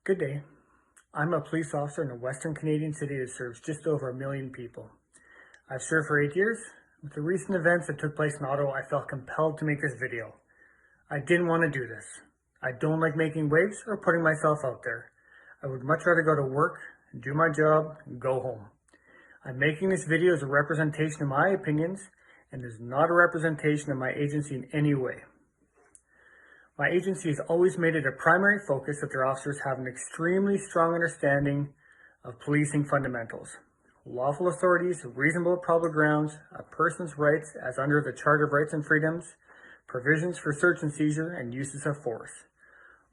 Good day. I'm a police officer in a Western Canadian city that serves just over 1 million people. I've served for 8 years. With the recent events that took place in Ottawa, I felt compelled to make this video. I didn't want to do this. I don't like making waves or putting myself out there. I would much rather go to work, do my job, and go home. I'm making this video as a representation of my opinions and is not a representation of my agency in any way. My agency has always made it a primary focus that their officers have an extremely strong understanding of policing fundamentals. Lawful authorities, reasonable probable grounds, a person's rights as under the Charter of Rights and Freedoms, provisions for search and seizure, and uses of force.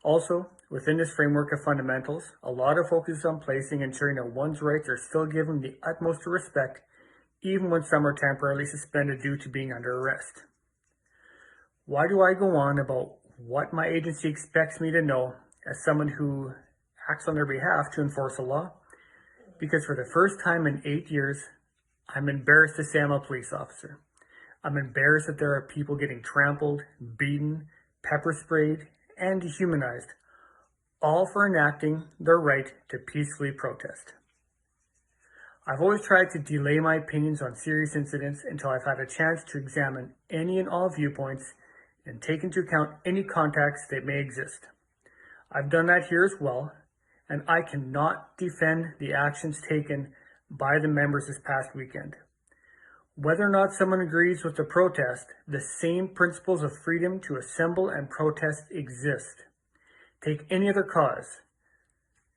Also, within this framework of fundamentals, a lot of focus is on placing and ensuring that one's rights are still given the utmost respect, even when some are temporarily suspended due to being under arrest. Why do I go on about what my agency expects me to know as someone who acts on their behalf to enforce the law? Because for the first time in 8 years, I'm embarrassed to say I'm a police officer. I'm embarrassed that there are people getting trampled, beaten, pepper sprayed, and dehumanized, all for enacting their right to peacefully protest. I've always tried to delay my opinions on serious incidents until I've had a chance to examine any and all viewpoints and take into account any context that may exist. I've done that here as well, and I cannot defend the actions taken by the members this past weekend. Whether or not someone agrees with the protest, the same principles of freedom to assemble and protest exist. Take any other cause,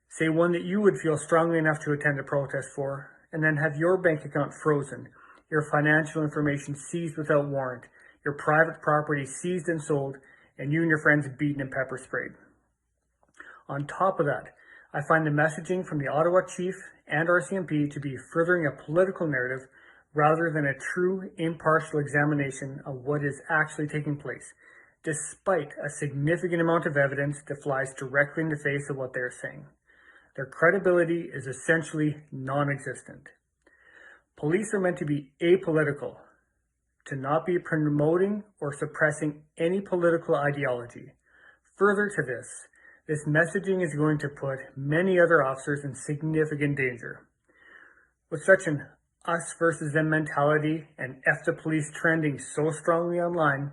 say one that you would feel strongly enough to attend a protest for, and then have your bank account frozen, your financial information seized without warrant, your private property seized and sold, and you and your friends beaten and pepper sprayed. On top of that, I find the messaging from the Ottawa Chief and RCMP to be furthering a political narrative rather than a true impartial examination of what is actually taking place, despite a significant amount of evidence that flies directly in the face of what they are saying. Their credibility is essentially non-existent. Police are meant to be apolitical, to not be promoting or suppressing any political ideology. Further to this messaging is going to put many other officers in significant danger. With such an us versus them mentality and F the police trending so strongly online,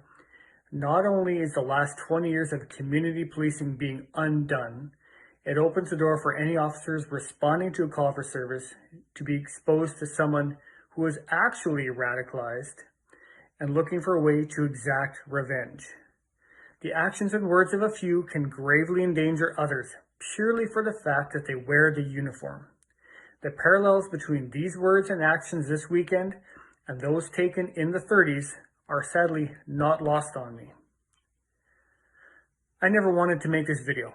not only is the last 20 years of community policing being undone, it opens the door for any officers responding to a call for service to be exposed to someone who is actually radicalized and looking for a way to exact revenge. The actions and words of a few can gravely endanger others purely for the fact that they wear the uniform. The parallels between these words and actions this weekend and those taken in the 30s are sadly not lost on me. I never wanted to make this video.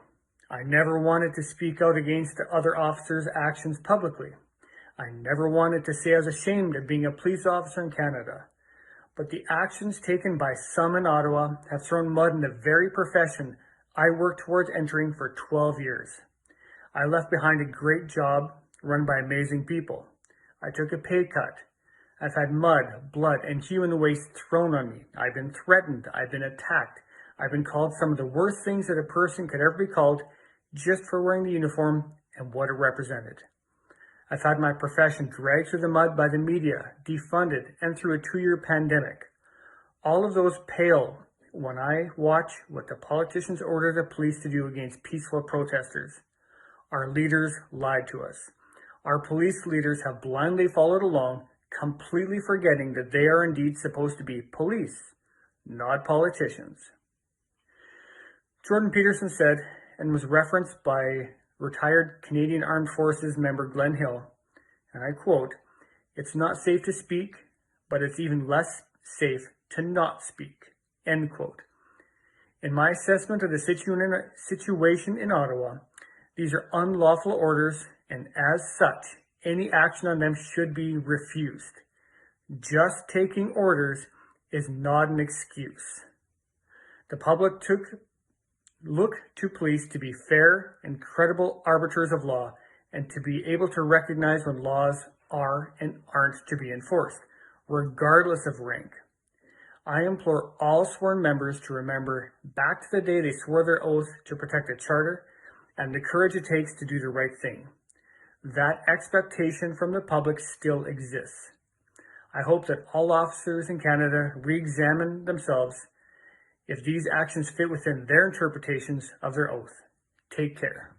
I never wanted to speak out against the other officers' actions publicly. I never wanted to say I was ashamed of being a police officer in Canada. But the actions taken by some in Ottawa have thrown mud in the very profession I worked towards entering for 12 years. I left behind a great job run by amazing people. I took a pay cut. I've had mud, blood, and human waste thrown on me. I've been threatened. I've been attacked. I've been called some of the worst things that a person could ever be called just for wearing the uniform and what it represented. I've had my profession dragged through the mud by the media, defunded, and through a 2-year pandemic. All of those pale when I watch what the politicians order the police to do against peaceful protesters. Our leaders lied to us. Our police leaders have blindly followed along, completely forgetting that they are indeed supposed to be police, not politicians. Jordan Peterson said, and was referenced by retired Canadian Armed Forces member Glenn Hill, and I quote, "It's not safe to speak, but it's even less safe to not speak," end quote. In my assessment of the situation in Ottawa, these are unlawful orders, and as such, any action on them should be refused. Just taking orders is not an excuse. The public look to police to be fair and credible arbiters of law and to be able to recognize when laws are and aren't to be enforced, regardless of rank. I implore all sworn members to remember back to the day they swore their oath to protect the Charter and the courage it takes to do the right thing. That expectation from the public still exists. I hope that all officers in Canada re-examine themselves if these actions fit within their interpretations of their oath. Take care.